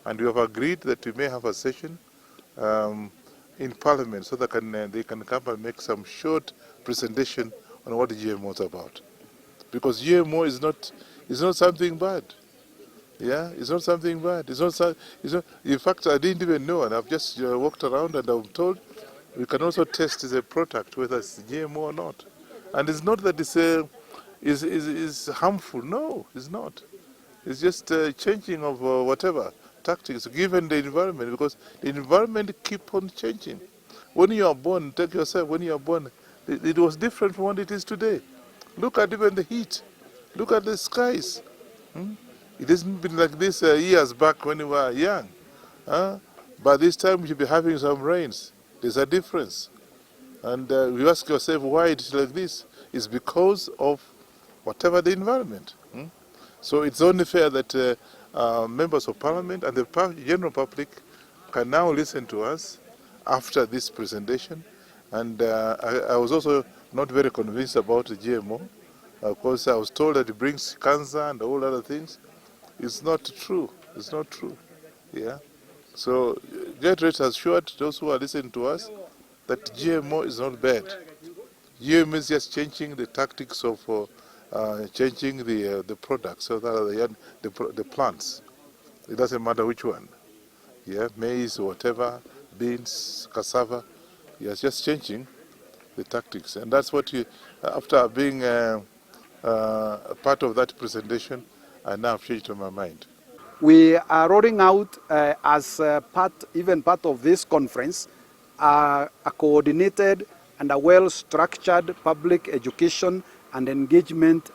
And we have agreed that we may have a session in Parliament so that they can come and make some short presentation on what the GMO is about. Because GMO is not something bad. Yeah, it's not something bad. It's not, in fact, I didn't even know, and I've just walked around and I'm told we can also test the product, whether it's GMO or not. And it's not that it's harmful. No, it's not. It's just changing of whatever tactics given the environment, because the environment keep on changing. When you are born, take yourself, when you are born, it was different from what it is today. Look at even the heat. Look at the skies. It hasn't been like this years back when we were young. By this time we should be having some rains. There's a difference. And you ask yourself why it's like this. It's because of whatever the environment. So it's only fair that members of Parliament and the general public can now listen to us after this presentation. And I was also not very convinced about the GMO. Of course, I was told that it brings cancer and all other things. It's not true. It's not true. Yeah. So get rest assured, those who are listening to us, that GMO is not bad. GMO is just changing the tactics of changing the products, so that the plants. It doesn't matter which one. Yeah, maize or whatever, beans, cassava. Yeah, it's just changing the tactics, and that's what you. After being a part of that presentation, I now have changed my mind. We are rolling out as part of this conference, a coordinated and a well-structured public education and engagement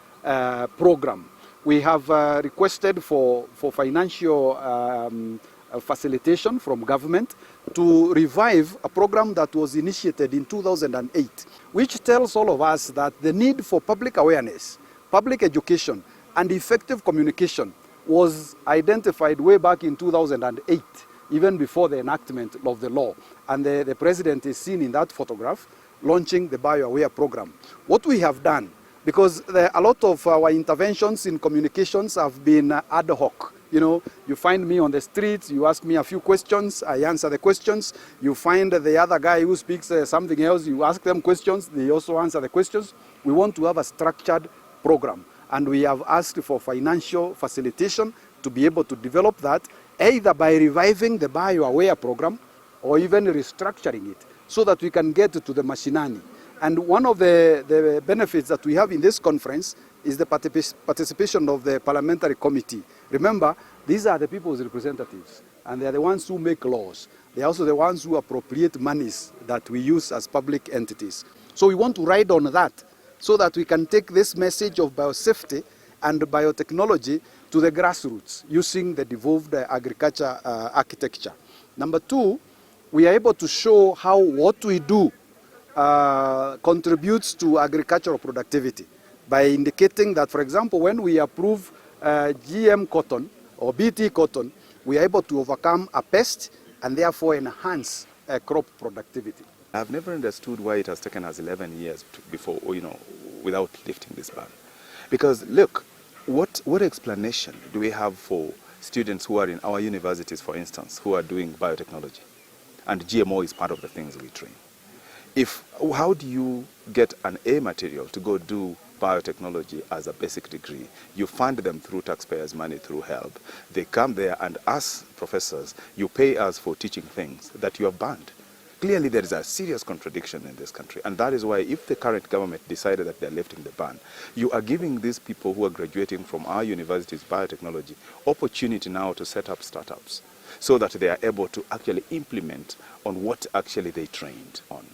program. We have requested for financial facilitation from government to revive a program that was initiated in 2008, which tells all of us that the need for public awareness, public education, and effective communication was identified way back in 2008, even before the enactment of the law. And the president is seen in that photograph launching the BioAware program. What we have done, because a lot of our interventions in communications have been ad hoc. You know, you find me on the streets, you ask me a few questions, I answer the questions. You find the other guy who speaks something else, you ask them questions, they also answer the questions. We want to have a structured program. And we have asked for financial facilitation to be able to develop that, either by reviving the BioAware program or even restructuring it so that we can get to the mashinani. And one of the benefits that we have in this conference is the participation of the parliamentary committee. Remember, these are the people's representatives, and they are the ones who make laws. They are also the ones who appropriate monies that we use as public entities. So we want to ride on that so that we can take this message of biosafety and biotechnology to the grassroots using the devolved agriculture architecture. Number two, we are able to show how what we do contributes to agricultural productivity by indicating that, for example, when we approve GM cotton or BT cotton, we are able to overcome a pest and therefore enhance crop productivity. I've never understood why it has taken us 11 years before, without lifting this ban. Because look, what explanation do we have for students who are in our universities, for instance, who are doing biotechnology? And GMO is part of the things we train. How do you get an A material to go do biotechnology as a basic degree? You fund them through taxpayers' money, through HELP. They come there, and as professors, you pay us for teaching things that you have banned. Clearly, there is a serious contradiction in this country, and that is why if the current government decided that they're lifting the ban, you are giving these people who are graduating from our universities, biotechnology, opportunity now to set up startups so that they are able to actually implement on what actually they trained on.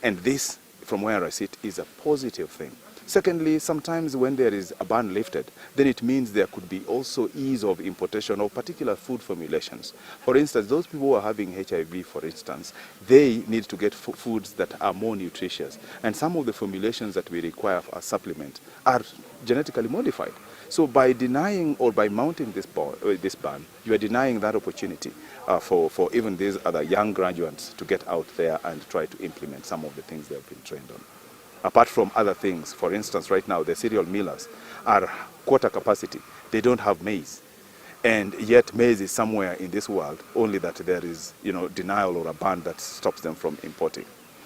And this, from where I sit, is a positive thing. Secondly, sometimes when there is a ban lifted, then it means there could be also ease of importation of particular food formulations. For instance, those people who are having HIV, for instance, they need to get foods that are more nutritious. And some of the formulations that we require for a supplement are genetically modified. So by denying or by mounting this ban, you are denying that opportunity for even these other young graduates to get out there and try to implement some of the things they have been trained on. apart from other things. For instance, right now, the cereal millers are quarter capacity. They don't have maize. And yet maize is somewhere in this world, only that there is, denial or a ban that stops them from importing.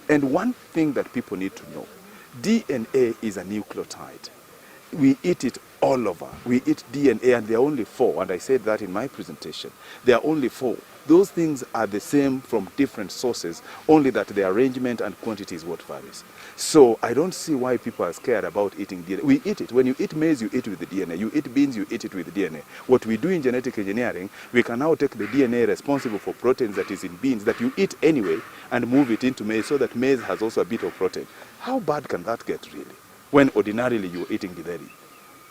And one thing that people need to know, DNA is a nucleotide. We eat it all over. We eat DNA, and there are only 4, and I said that in my presentation. There are only 4. Those things are the same from different sources, only that the arrangement and quantity is what varies. So I don't see why people are scared about eating DNA. We eat it. When you eat maize, you eat with the DNA. You eat beans, you eat it with the DNA. What we do in genetic engineering, we can now take the DNA responsible for proteins that is in beans that you eat anyway and move it into maize so that maize has also a bit of protein. How bad can that get really, when ordinarily you're eating githeri?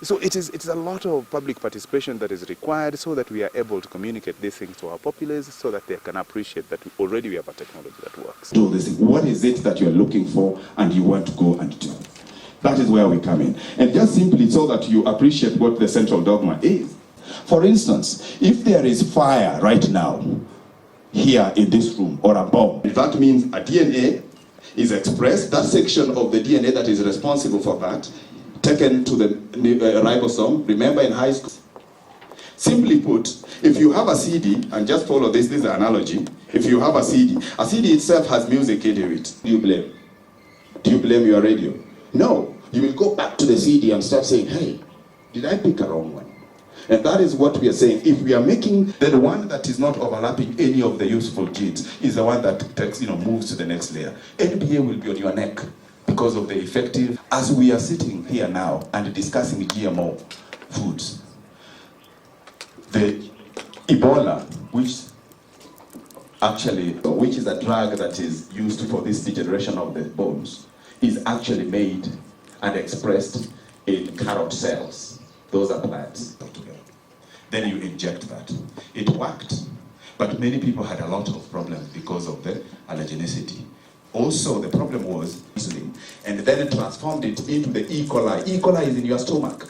So it's a lot of public participation that is required so that we are able to communicate these things to our populace so that they can appreciate that already we have a technology that works. Do this. What is it that you're looking for and you want to go and do? That is where we come in. And just simply so that you appreciate what the central dogma is. For instance, if there is fire right now, here in this room, or a bomb, that means a DNA is expressed, that section of the DNA that is responsible for that, taken to the ribosome. Remember in high school? Simply put, if you have a CD, and just follow this is an analogy. If you have a CD itself has music into it. Do you blame? Do you blame your radio? No. You will go back to the CD and start saying, hey, did I pick a wrong one? And that is what we are saying. If we are making, then the one that is not overlapping any of the useful genes is the one that takes, moves to the next layer. NBA will be on your neck, because of the effective, as we are sitting here now and discussing GMO foods. The Ebola, which is a drug that is used for this degeneration of the bones, is actually made and expressed in carrot cells. Those are plants. Then you inject that. It worked, but many people had a lot of problems because of the allergenicity. Also, the problem was insulin, and then it transformed it into the E. coli. E. coli is in your stomach.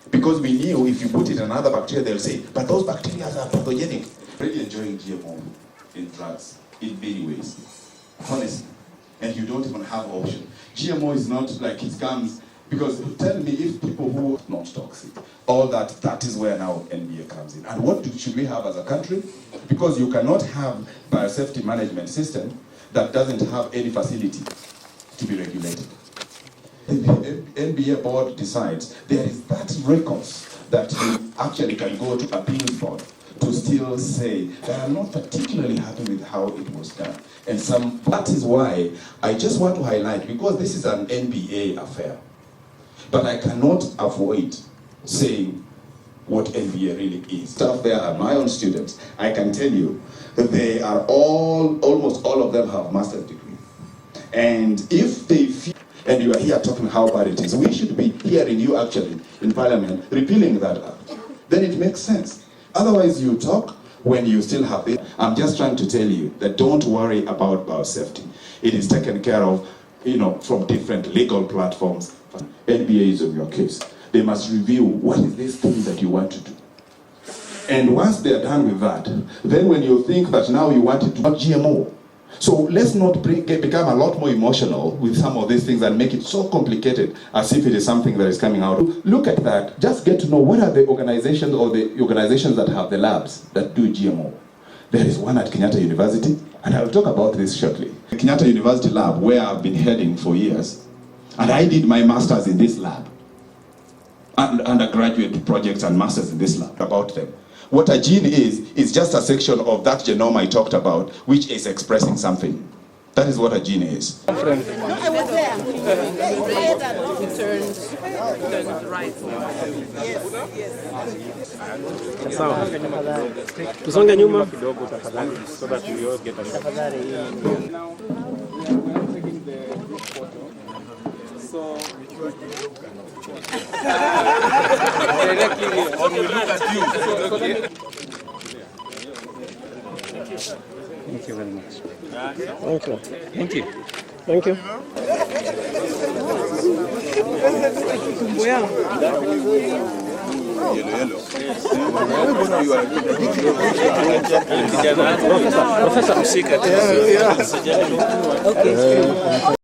Because we knew if you put it in another bacteria, they'll say, but those bacteria are pathogenic. Really enjoying GMO in drugs in many ways, honestly. And you don't even have option. GMO is not like it comes, because tell me if people who are not toxic, all that is where now NBA comes in. And what should we have as a country? Because you cannot have biosafety management system that doesn't have any facility to be regulated. The NBA board decides there is that records that you actually can go to appeals board to still say that I'm not particularly happy with how it was done. And that is why I just want to highlight, because this is an NBA affair, but I cannot avoid saying what NBA really is. Staff there are my own students. I can tell you that they are almost all of them have master's degree. And if they feel, and you are here talking how bad it is, we should be hearing you actually in Parliament repealing that act. Then it makes sense. Otherwise you talk when you still have it. I'm just trying to tell you that don't worry about biosafety. It is taken care of, from different legal platforms. NBA is on your case. They must review what is this thing that you want to do. And once they're done with that, then when you think that now you want it to not GMO. So let's not become a lot more emotional with some of these things and make it so complicated as if it is something that is coming out. Look at that. Just get to know what are the organizations or the organizations that have the labs that do GMO. There is one at Kenyatta University, and I'll talk about this shortly. The Kenyatta University lab, where I've been heading for years, and I did my master's in this lab, and undergraduate projects and masters in this lab about them. What a gene is just a section of that genome I talked about, which is expressing something. That is what a gene is. No, I was there. It turns right. Yes. Sawa. Tusonge nyuma kidogo tafadhali so that we all get a shot. Now, we're taking the group photo. So, directly here. Or we look at you. Okay. Thank you very much. Thank you. Thank you. Thank you. Professor, mshika. Okay.